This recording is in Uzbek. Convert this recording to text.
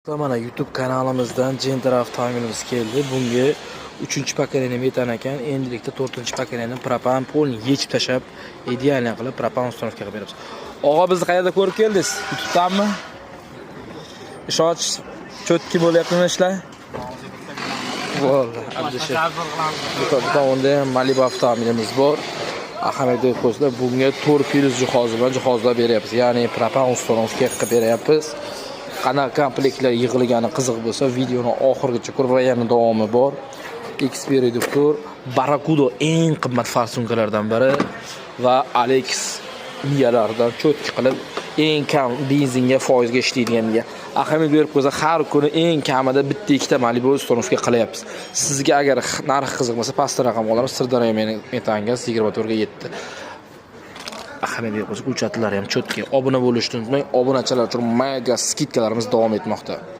Mana YouTube kanalimizdan Gender avtomobilimiz keldi. Bunga 3-pokoleniya metan ekan. Endilikda 4-pokoleniya propan polni yechib tashab, idealni qilib propan uстановка qilib beramiz. Og'a, bizni qayerda ko'rib keldingiz? YouTube'danmi? Ishonch cho'tki bo'lyaptimi ishlar? Vallahi, abdishir. Bu tomonda ham Malibu avtomobilimiz bor. Ahamiyatli qo'shlar, bunga 4 plus jihozi bilan jihozlab beryapmiz. Ya'ni propan uстановка qilib beryapmiz. Qanaqa komplektlar yig'ilgani qiziq bo'lsa, videoni oxirigacha ko'rib, va yana davomi bor. Xperia Barracuda eng qimmat farsumkalardan biri va Alex miyalardan cho'tki qilib eng kam benzinga foizga ishlaydiganiga ahamiyat berib qo'ysa, har kuni eng kamida bitta ikkita Malibu uстановка qilyapmiz. Sizga agar narx qiziqmasa, past raqam olamiz. Sirdaryo metanga 24 ga 7. Ahamiyat berib qo'ysak, uchatlar ham cho'tki. Obuna bo'lishni unutmang. Obunachilar uchun mega skidkalarimiz davom etmoqda.